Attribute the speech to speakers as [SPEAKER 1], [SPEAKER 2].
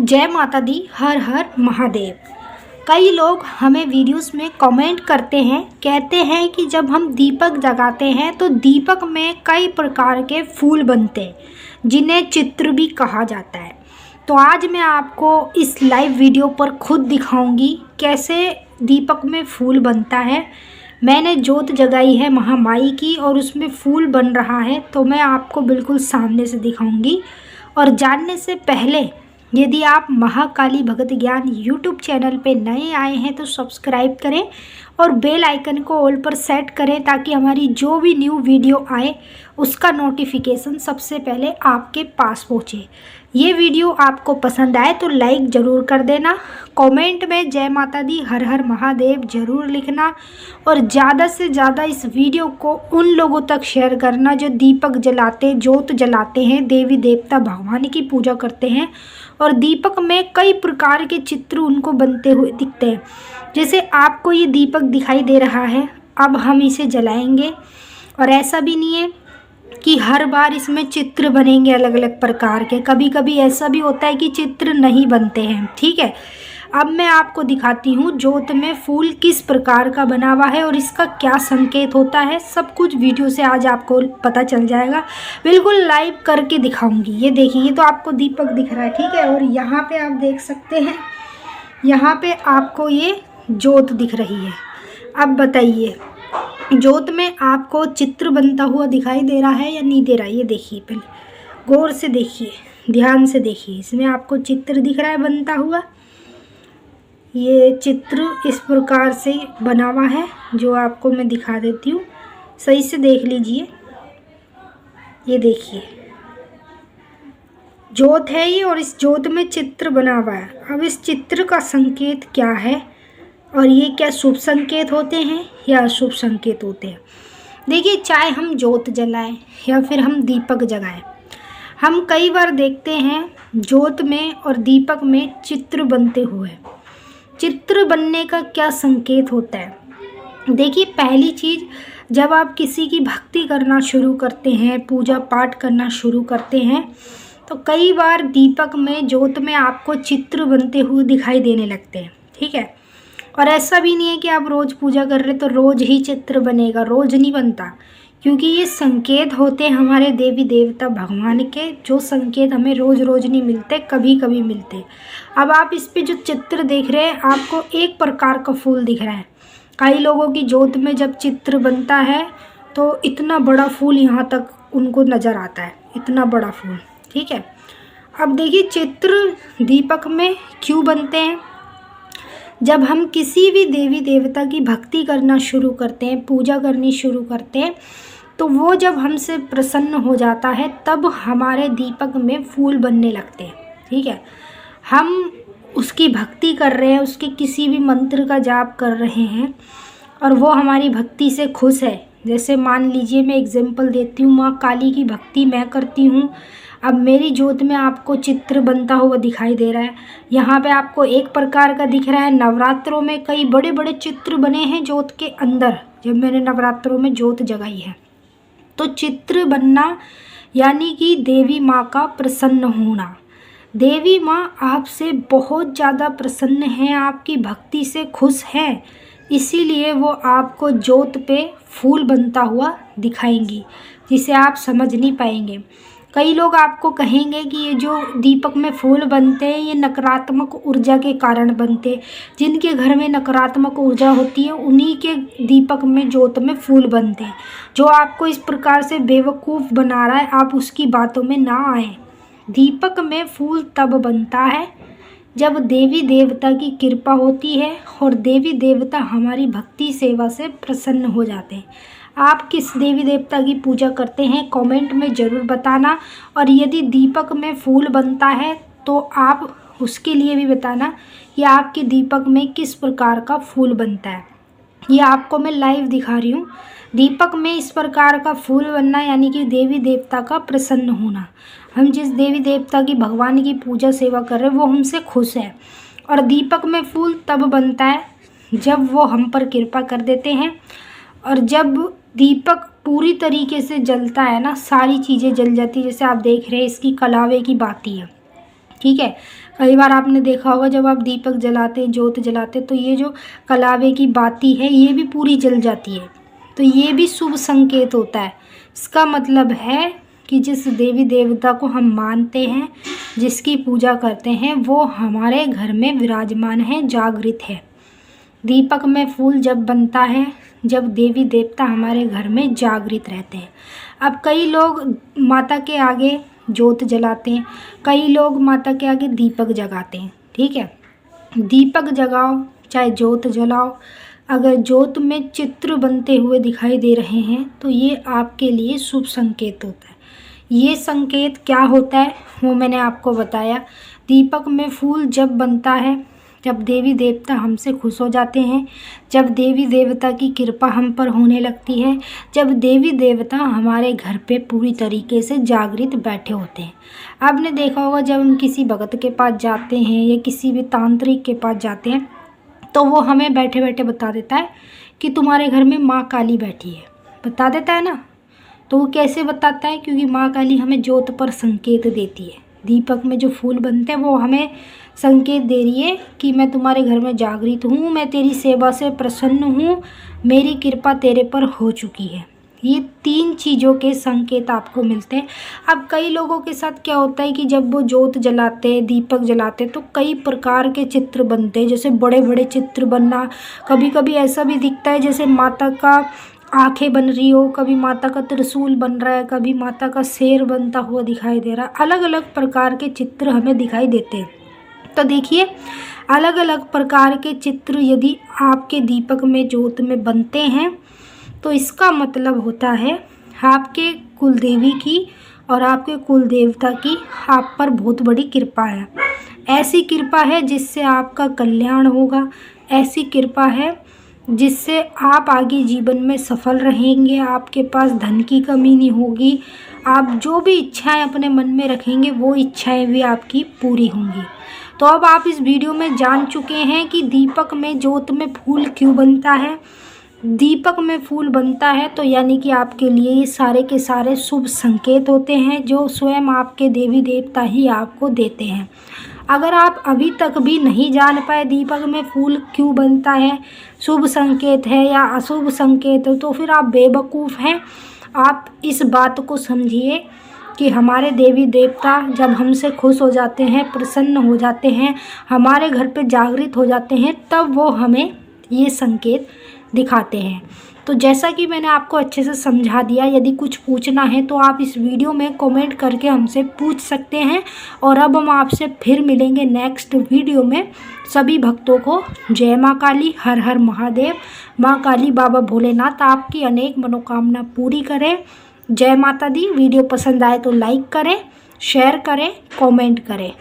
[SPEAKER 1] जय माता दी, हर हर महादेव। कई लोग हमें वीडियोस में कमेंट करते हैं, कहते हैं कि जब हम दीपक जगाते हैं तो दीपक में कई प्रकार के फूल बनते हैं जिन्हें चित्र भी कहा जाता है। तो आज मैं आपको इस लाइव वीडियो पर खुद दिखाऊंगी कैसे दीपक में फूल बनता है। मैंने जोत जगाई है महामाई की और उसमें फूल बन रहा है, तो मैं आपको बिल्कुल सामने से दिखाऊंगी। और जानने से पहले यदि आप महाकाली भगत ज्ञान यूट्यूब चैनल पे नए आए हैं तो सब्सक्राइब करें और बेल आइकन को ऑल पर सेट करें ताकि हमारी जो भी न्यू वीडियो आए उसका नोटिफिकेशन सबसे पहले आपके पास पहुँचे। ये वीडियो आपको पसंद आए तो लाइक ज़रूर कर देना, कमेंट में जय माता दी हर हर महादेव ज़रूर लिखना और ज़्यादा से ज़्यादा इस वीडियो को उन लोगों तक शेयर करना जो दीपक जलाते, जोत जलाते हैं, देवी देवता भगवान की पूजा करते हैं और दीपक में कई प्रकार के चित्र उनको बनते हुए दिखते हैं। जैसे आपको ये दीपक दिखाई दे रहा है, अब हम इसे जलाएंगे और ऐसा भी नहीं है कि हर बार इसमें चित्र बनेंगे अलग अलग प्रकार के, कभी कभी ऐसा भी होता है कि चित्र नहीं बनते हैं। ठीक है, अब मैं आपको दिखाती हूँ जोत में फूल किस प्रकार का बना हुआ है और इसका क्या संकेत होता है। सब कुछ वीडियो से आज आपको पता चल जाएगा, बिल्कुल लाइव करके दिखाऊंगी। ये देखिए, ये तो आपको दीपक दिख रहा है, ठीक है, और यहाँ पे आप देख सकते हैं, यहाँ पे आपको ये जोत दिख रही है। अब बताइए, जोत में आपको चित्र बनता हुआ दिखाई दे रहा है या नहीं दे रहा है? ये देखिए, पहले गौर से देखिए, ध्यान से देखिए, इसमें आपको चित्र दिख रहा है बनता हुआ। ये चित्र इस प्रकार से बना हुआ है जो आपको मैं दिखा देती हूँ, सही से देख लीजिए। ये देखिए, जोत है ये और इस जोत में चित्र बना हुआ है। अब इस चित्र का संकेत क्या है और ये क्या शुभ संकेत होते हैं या अशुभ संकेत होते हैं? देखिए, चाहे हम जोत जलाएं या फिर हम दीपक जगाएं, हम कई बार देखते हैं जोत में और दीपक में चित्र बनते हुए। चित्र बनने का क्या संकेत होता है? देखिए, पहली चीज़, जब आप किसी की भक्ति करना शुरू करते हैं, पूजा पाठ करना शुरू करते हैं, तो कई बार दीपक में, जोत में आपको चित्र बनते हुए दिखाई देने लगते हैं। ठीक है, और ऐसा भी नहीं है कि आप रोज़ पूजा कर रहे तो रोज़ ही चित्र बनेगा, रोज़ नहीं बनता, क्योंकि ये संकेत होते हैं हमारे देवी देवता भगवान के, जो संकेत हमें रोज़ रोज़ नहीं मिलते, कभी कभी मिलते। अब आप इस पे जो चित्र देख रहे हैं, आपको एक प्रकार का फूल दिख रहा है। कई लोगों की जोत में जब चित्र बनता है तो इतना बड़ा फूल यहाँ तक उनको नज़र आता है, इतना बड़ा फूल। ठीक है, अब देखिए, चित्र दीपक में क्यों बनते हैं? जब हम किसी भी देवी देवता की भक्ति करना शुरू करते हैं, पूजा करनी शुरू करते हैं, तो वो जब हमसे प्रसन्न हो जाता है तब हमारे दीपक में फूल बनने लगते हैं। ठीक है, हम उसकी भक्ति कर रहे हैं, उसके किसी भी मंत्र का जाप कर रहे हैं और वो हमारी भक्ति से खुश है। जैसे मान लीजिए, मैं एग्जाम्पल देती हूँ, माँ काली की भक्ति मैं करती हूँ। अब मेरी जोत में आपको चित्र बनता हुआ दिखाई दे रहा है, यहाँ पे आपको एक प्रकार का दिख रहा है। नवरात्रों में कई बड़े बड़े चित्र बने हैं जोत के अंदर, जब मैंने नवरात्रों में जोत जगाई है। तो चित्र बनना यानी कि देवी माँ का प्रसन्न होना। देवी माँ आपसे बहुत ज़्यादा प्रसन्न हैं, आपकी भक्ति से खुश हैं, इसीलिए वो आपको जोत पे फूल बनता हुआ दिखाएंगी, जिसे आप समझ नहीं पाएंगे। कई लोग आपको कहेंगे कि ये जो दीपक में फूल बनते हैं ये नकारात्मक ऊर्जा के कारण बनते हैं। जिनके घर में नकारात्मक ऊर्जा होती है उन्हीं के दीपक में, जोत में फूल बनते हैं। जो आपको इस प्रकार से बेवकूफ़ बना रहा है, आप उसकी बातों में ना आए। दीपक में फूल तब बनता है जब देवी देवता की कृपा होती है और देवी देवता हमारी भक्ति सेवा से प्रसन्न हो जाते हैं। आप किस देवी देवता की पूजा करते हैं कमेंट में ज़रूर बताना, और यदि दीपक में फूल बनता है तो आप उसके लिए भी बताना कि आपके दीपक में किस प्रकार का फूल बनता है। ये आपको मैं लाइव दिखा रही हूँ। दीपक में इस प्रकार का फूल बनना यानी कि देवी देवता का प्रसन्न होना। हम जिस देवी देवता की, भगवान की पूजा सेवा कर रहे हैं वो हमसे खुश है। और दीपक में फूल तब बनता है जब वो हम पर कृपा कर देते हैं, और जब दीपक पूरी तरीके से जलता है ना, सारी चीज़ें जल जाती है। जैसे आप देख रहे हैं, इसकी कलावे की बाती है, ठीक है। कई बार आपने देखा होगा जब आप दीपक जलाते हैं, जोत जलाते हैं, तो ये जो कलावे की बाती है ये भी पूरी जल जाती है, तो ये भी शुभ संकेत होता है। इसका मतलब है कि जिस देवी देवता को हम मानते हैं, जिसकी पूजा करते हैं, वो हमारे घर में विराजमान है, जागृत है। दीपक में फूल जब बनता है, जब देवी देवता हमारे घर में जागृत रहते हैं। अब कई लोग माता के आगे जोत जलाते हैं, कई लोग माता के आगे दीपक जगाते हैं। ठीक है, दीपक जगाओ चाहे जोत जलाओ, अगर जोत में चित्र बनते हुए दिखाई दे रहे हैं तो ये आपके लिए शुभ संकेत होता है। ये संकेत क्या होता है वो मैंने आपको बताया। दीपक में फूल जब बनता है, जब देवी देवता हमसे खुश हो जाते हैं, जब देवी देवता की कृपा हम पर होने लगती है, जब देवी देवता हमारे घर पे पूरी तरीके से जागृत बैठे होते हैं। आपने देखा होगा जब हम किसी भगत के पास जाते हैं या किसी भी तांत्रिक के पास जाते हैं तो वो हमें बैठे बैठे बता देता है कि तुम्हारे घर में माँ काली बैठी है, बता देता है ना। तो वो कैसे बताता है? क्योंकि माँ काली हमें जोत पर संकेत देती है। दीपक में जो फूल बनते हैं वो हमें संकेत दे रही है कि मैं तुम्हारे घर में जागृत हूँ, मैं तेरी सेवा से प्रसन्न हूँ, मेरी कृपा तेरे पर हो चुकी है। ये 3 चीज़ों के संकेत आपको मिलते हैं। अब कई लोगों के साथ क्या होता है कि जब वो जोत जलाते हैं, दीपक जलाते हैं, तो कई प्रकार के चित्र बनते हैं, जैसे बड़े बड़े चित्र बनना। कभी कभी ऐसा भी दिखता है जैसे माता का आंखें बन रही हो, कभी माता का त्रिशूल बन रहा है, कभी माता का शेर बनता हुआ दिखाई दे रहा है। अलग अलग प्रकार के चित्र हमें दिखाई देते हैं। तो देखिए, अलग अलग प्रकार के चित्र यदि आपके दीपक में, जोत में बनते हैं तो इसका मतलब होता है आपके कुलदेवी की और आपके कुल देवता की आप पर बहुत बड़ी कृपा है। ऐसी कृपा है जिससे आपका कल्याण होगा, ऐसी कृपा है जिससे आप आगे जीवन में सफल रहेंगे, आपके पास धन की कमी नहीं होगी, आप जो भी इच्छाएं अपने मन में रखेंगे वो इच्छाएं भी आपकी पूरी होंगी। तो अब आप इस वीडियो में जान चुके हैं कि दीपक में, जोत में फूल क्यों बनता है। दीपक में फूल बनता है तो यानी कि आपके लिए ये सारे के सारे शुभ संकेत होते हैं जो स्वयं आपके देवी देवता ही आपको देते हैं। अगर आप अभी तक भी नहीं जान पाए दीपक में फूल क्यों बनता है, शुभ संकेत है या अशुभ संकेत है, तो फिर आप बेवकूफ़ हैं। आप इस बात को समझिए कि हमारे देवी देवता जब हमसे खुश हो जाते हैं, प्रसन्न हो जाते हैं, हमारे घर पे जागृत हो जाते हैं, तब वो हमें ये संकेत दिखाते हैं। तो जैसा कि मैंने आपको अच्छे से समझा दिया, यदि कुछ पूछना है तो आप इस वीडियो में कमेंट करके हमसे पूछ सकते हैं। और अब हम आपसे फिर मिलेंगे नेक्स्ट वीडियो में। सभी भक्तों को जय माँ काली, हर हर महादेव। माँ काली, बाबा भोलेनाथ आपकी अनेक मनोकामना पूरी करें। जय माता दी। वीडियो पसंद आए तो लाइक करें, शेयर करें, कमेंट करें।